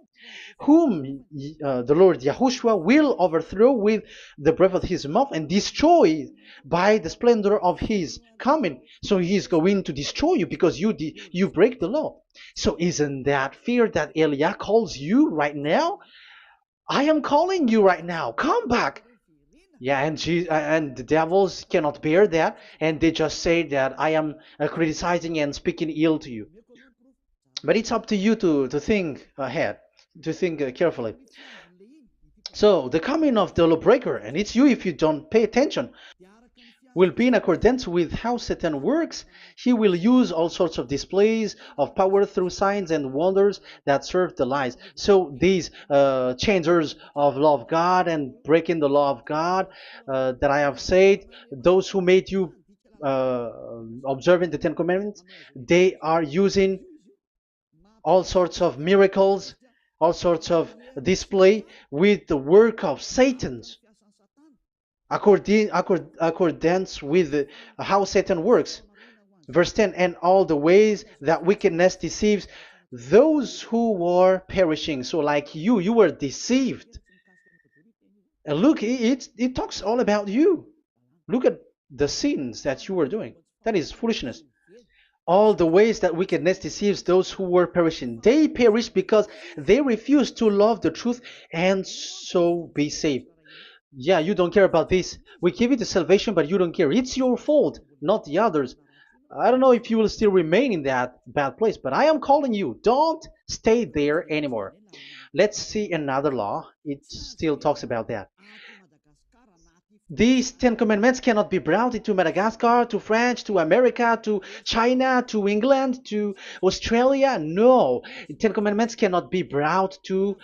whom the Lord Yahushua will overthrow with the breath of his mouth and destroy by the splendor of his coming. So he is going to destroy you because you break the law. So isn't that fear that Elia calls you right now? I am calling you right now. Come back. Yeah, and the devils cannot bear that, and they just say that I am criticizing and speaking ill to you. But it's up to you to think ahead, to think carefully. So the coming of the lawbreaker, and it's you if you don't pay attention, will be in accordance with how Satan works. He will use all sorts of displays of power through signs and wonders that serve the lies. So these changers of law of God and breaking the law of God that I have said, those who made you observing the Ten Commandments, they are using all sorts of miracles, all sorts of display with the work of Satan's, accordance with how Satan works. Verse 10, and all the ways that wickedness deceives those who were perishing. So like you were deceived. And look, it talks all about you. Look at the sins that you were doing. That is foolishness. All the ways that wickedness deceives those who were perishing. They perish because they refuse to love the truth and so be saved. Yeah, you don't care about this. We give you the salvation, but you don't care. It's your fault, not the others. I don't know if you will still remain in that bad place, but I am calling you. Don't stay there anymore. Let's see another law. It still talks about that. These Ten Commandments cannot be brought into Madagascar, to France, to America, to China, to England, to Australia. No, Ten Commandments cannot be brought to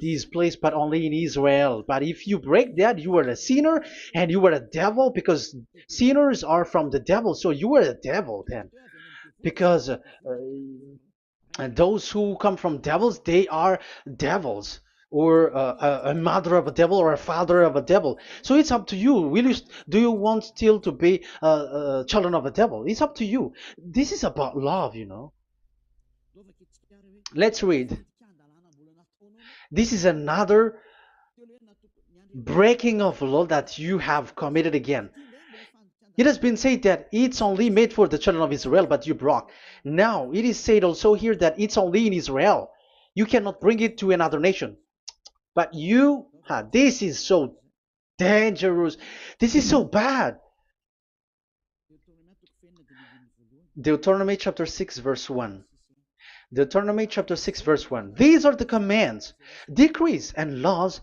this place, but only in Israel. But if you break that, you are a sinner and you are a devil, because sinners are from the devil. So you are a devil then, because and those who come from devils, they are devils, or a mother of a devil, or a father of a devil. So it's up to you. Do you want still to be children of a devil? It's up to you. This is about love. Let's read. This is another breaking of law that you have committed again. It has been said that it's only made for the children of Israel, but you broke. Now, it is said also here that it's only in Israel. You cannot bring it to another nation. But this is so dangerous. This is so bad. Deuteronomy chapter 6, verse 1. Deuteronomy chapter 6, verse 1. These are the commands, decrees, and laws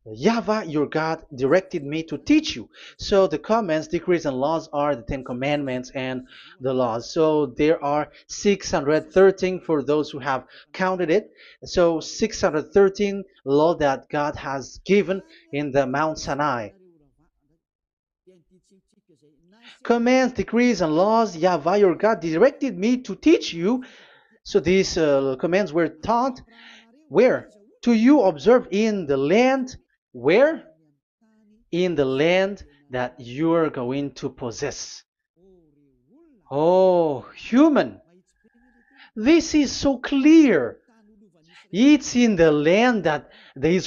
YAHVAH your God directed me to teach you. So the commands, decrees, and laws are the Ten Commandments and the laws. So there are 613 for those who have counted it. So 613 law that God has given in the Mount Sinai. Commands, decrees, and laws YAHVAH your God directed me to teach you. So these commands were taught where? To you observe in the land. Where? In the land that you are going to possess. Oh, human. This is so clear. It's in the land that the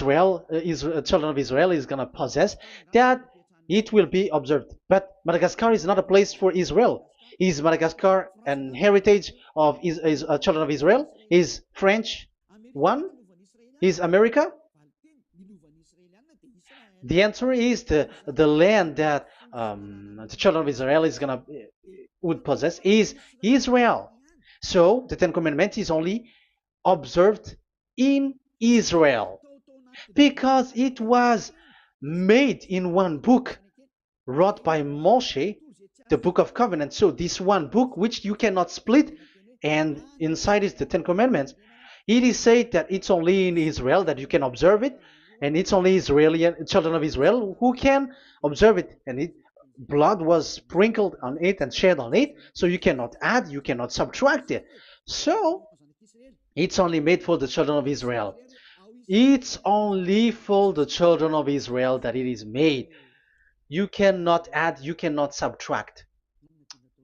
children of Israel is going to possess, that it will be observed. But Madagascar is not a place for Israel. Is Madagascar an heritage of children of Israel? Is French one? Is America? The answer is the land that the children of Israel would possess is Israel. So the Ten Commandments is only observed in Israel, because it was made in one book wrote by Moshe, the Book of Covenant. So this one book, which you cannot split, and inside is the Ten Commandments. It is said that it's only in Israel that you can observe it, and it's only children of Israel who can observe it. And blood was sprinkled on it and shed on it, so you cannot add, you cannot subtract it. So it's only made for the children of Israel. It's only for the children of Israel that it is made. You cannot add, you cannot subtract.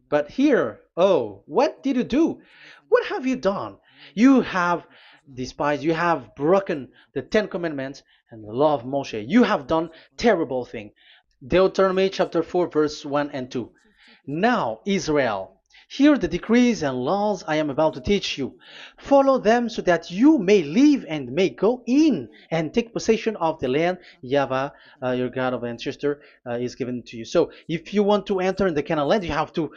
But here, what did you do? What have you done? You have despised, you have broken the Ten Commandments and the law of Moshe. You have done terrible thing. Deuteronomy chapter 4, verse 1 and 2. Now, Israel, hear the decrees and laws I am about to teach you. Follow them so that you may live and may go in and take possession of the land YAHVAH, your God of ancestor, is given to you. So if you want to enter in the Canaan land, you have to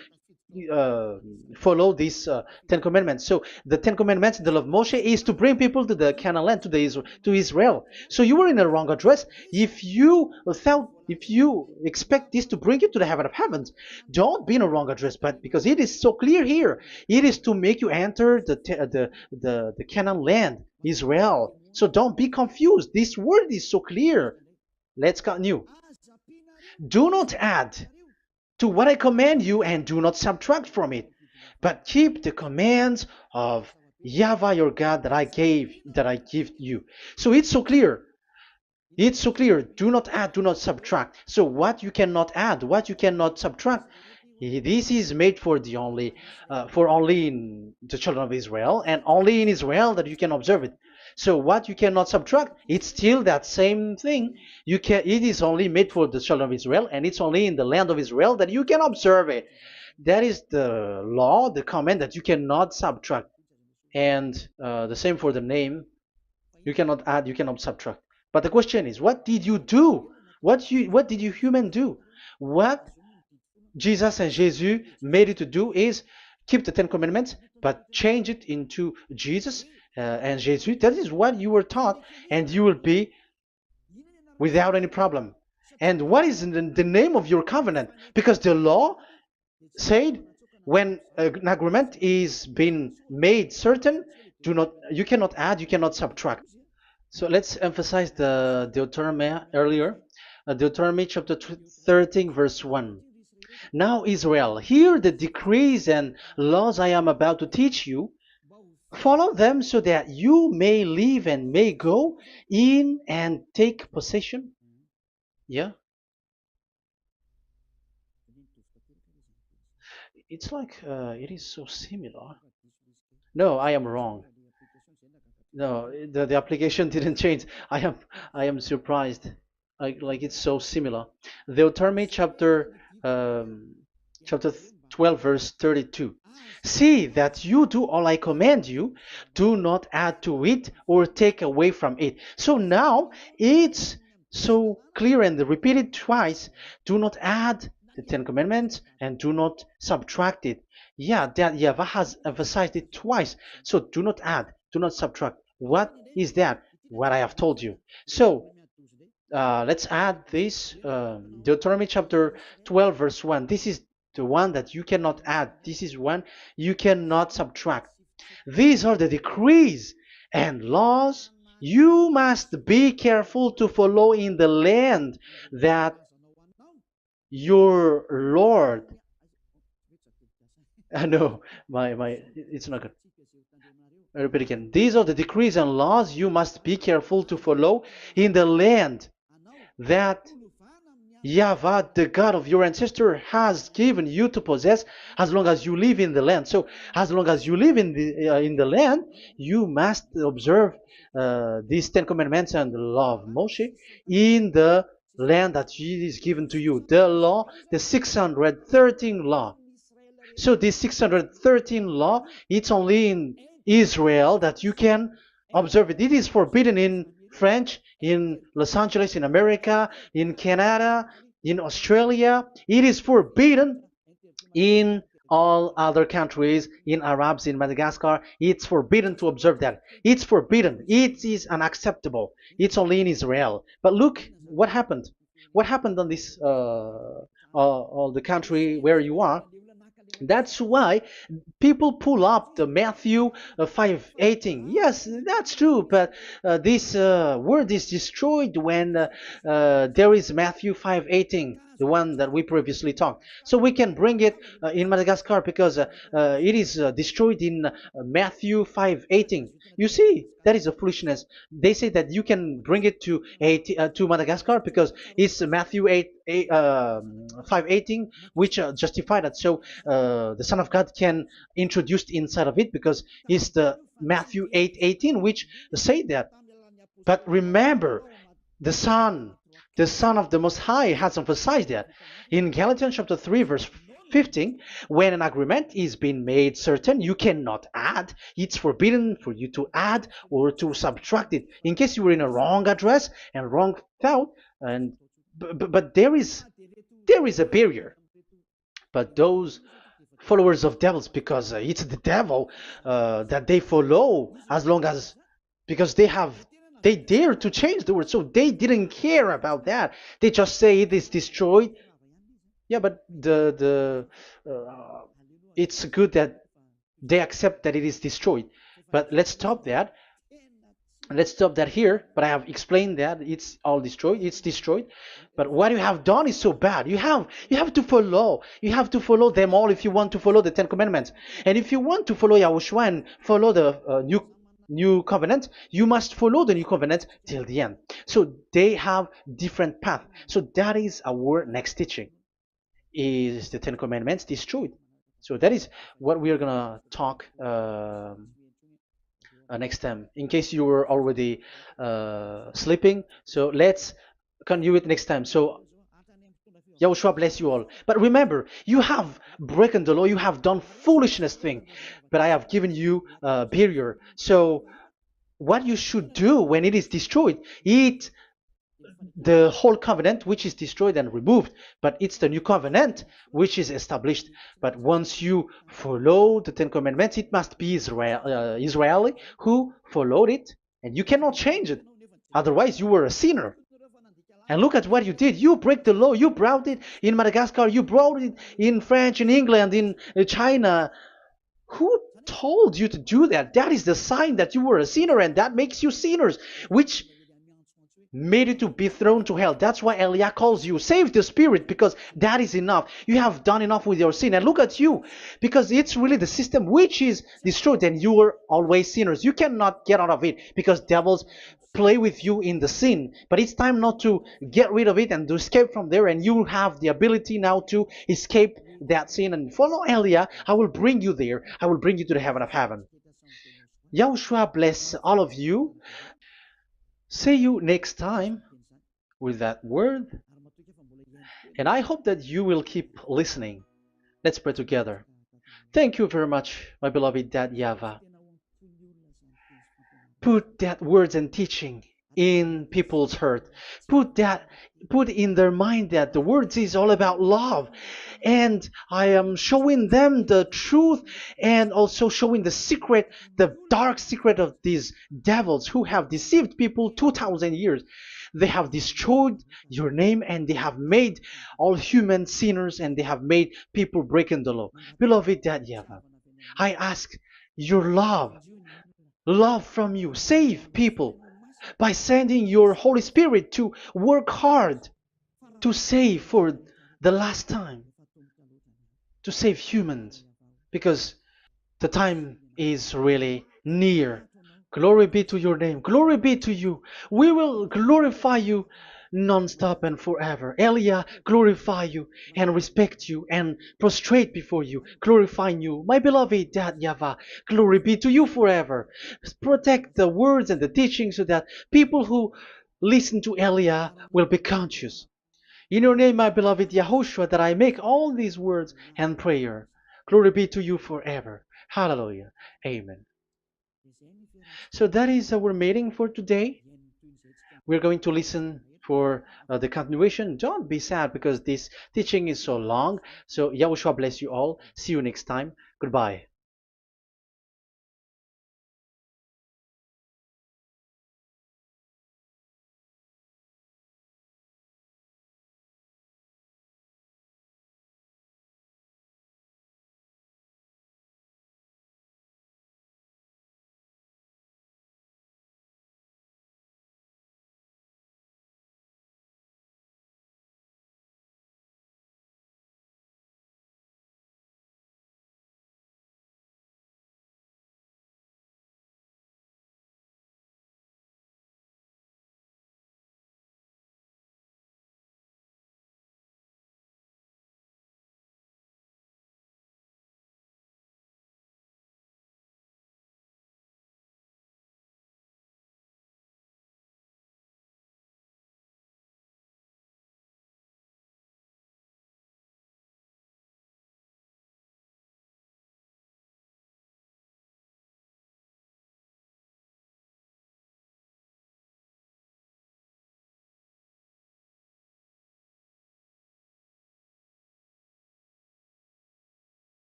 follow these Ten Commandments. So the Ten Commandments, the law of Moshe, is to bring people to the Canaan land, to Israel. So you were in the wrong address. If you expect this to bring you to the heaven of heavens, don't be in a wrong address. But because it is so clear here, it is to make you enter the Canaan land, Israel. So don't be confused. This word is so clear. Let's continue. Do not add to what I command you, and do not subtract from it, but keep the commands of YAHVAH your God that I give you. So it's so clear. It's so clear. Do not add, do not subtract. So what you cannot add, what you cannot subtract, this is made for only in the children of Israel, and only in Israel that you can observe it. So what you cannot subtract, it's still that same thing. It is only made for the children of Israel, and it's only in the land of Israel that you can observe it. That is the law, the command that you cannot subtract. And the same for the name. You cannot add, you cannot subtract. But the question is, what did you do? What did you human do? What Jesus and Jesus made you to do is keep the Ten Commandments, but change it into Jesus and Jesus. That is what you were taught, and you will be without any problem. And what is the name of your covenant? Because the law said when an agreement is being made certain, you cannot add, you cannot subtract. So let's emphasize the Deuteronomy earlier. Deuteronomy chapter 13 verse 1. Now Israel, hear the decrees and laws I am about to teach you. Follow them so that you may live and may go in and take possession. Yeah. It's like it is so similar. No, I am wrong. No, the application didn't change. I am surprised. Like it's so similar. Deuteronomy chapter 12 verse 32. See that you do all I command you, do not add to it or take away from it. So now it's so clear and repeated twice. Do not add the Ten Commandments and do not subtract it. Yeah, that YAHVAH has emphasized it twice. So do not add, do not subtract. What is that? What I have told you. So let's add this Deuteronomy chapter 12 verse 1. This is the one that you cannot add. This is one you cannot subtract. These are the decrees and laws you must be careful to follow in the land that your Lord. No, it's not good. I repeat again. These are the decrees and laws you must be careful to follow in the land that YAHVAH, the God of your ancestor, has given you to possess as long as you live in the land. So, as long as you live in the land, you must observe these Ten Commandments and the law of Moshe in the land that is given to you. The law, the 613 law. So this 613 law, it's only in Israel that you can observe it. It is forbidden in French, in Los Angeles, in America, in Canada, in Australia. It is forbidden in all other countries, in Arabs, in Madagascar. It's forbidden to observe that. It's forbidden. It is unacceptable. It's only in Israel. But look what happened. What happened on this, all the country where you are? That's why people pull up the Matthew 5:18. Yes, that's true, but this word is destroyed when there is Matthew 5:18, the one that we previously talked. So we can bring it in Madagascar because it is destroyed in Matthew 5:18. You see, that is a foolishness. They say that you can bring it to Madagascar because it's Matthew 5:18, which justify that. So the Son of God can introduce inside of it because it's the Matthew 8:18 which say that. But remember, the Son of the Most High has emphasized that in Galatians chapter 3 verse 15, when an agreement is being made certain, you cannot add. It's forbidden for you to add or to subtract it. In case you were in a wrong address and wrong thought, but there is a barrier. But those followers of devils, because it's the devil that they follow, as long as because they dare to change the word, so they didn't care about that. They just say it is destroyed. Yeah, but it's good that they accept that it is destroyed. But let's stop that. Let's stop that here, but I have explained that it's all destroyed, it's destroyed. But what you have done is so bad. You have to follow them all if you want to follow the Ten Commandments. And if you want to follow Yahushua and follow the new covenant, you must follow the new covenant till the end. So they have different path. So that is our next teaching, is the Ten Commandments destroyed. So that is what we are gonna talk next time, in case you were already sleeping. So let's continue it next time. So Yahushua bless you all. But remember, you have broken the law, you have done foolishness thing, but I have given you a barrier. So what you should do when it is destroyed, it the whole covenant which is destroyed and removed, but it's the new covenant which is established. But once you follow the Ten Commandments, it must be Israeli who followed it, and you cannot change it. Otherwise, you were a sinner. And look at what you did. You break the law. You brought it in Madagascar. You brought it in France, in England, in China. Who told you to do that? That is the sign that you were a sinner, and that makes you sinners, which made you to be thrown to hell. That's why Elia calls you, save the spirit, because that is enough. You have done enough with your sin. And look at you, because it's really the system which is destroyed, and you were always sinners. You cannot get out of it because devils play with you in the sin. But it's time not to get rid of it and to escape from there, and you have the ability now to escape that sin and follow Elia. I will bring you there. I will bring you to the heaven of heaven. Yahushua bless all of you. See you next time with that word. And I hope that you will keep listening. Let's pray together. Thank you very much, my beloved Dad YAHVAH. Put that words and teaching in people's heart. Put in their mind that the words is all about love. And I am showing them the truth, and also showing the secret, the dark secret of these devils who have deceived people 2,000 years. They have destroyed your name, and they have made all human sinners, and they have made people breaking the law. Beloved Dad YAHVAH, I ask your love from you. Save people by sending your Holy Spirit to work hard to save for the last time, to save humans, because the time is really near. Glory be to your name. Glory be to you. We will glorify you non-stop and forever. Elia, glorify you and respect you and prostrate before you, glorifying you. My beloved Dad YAHVAH, glory be to you forever. Protect the words and the teachings so that people who listen to Elia will be conscious. In your name, my beloved YAHOSHUAH, that I make all these words and prayer. Glory be to you forever. Hallelujah. Amen. So that is our meeting for today. We're going to listen for the continuation. Don't be sad because this teaching is so long. So Yahushua bless you all. See you next time. Goodbye.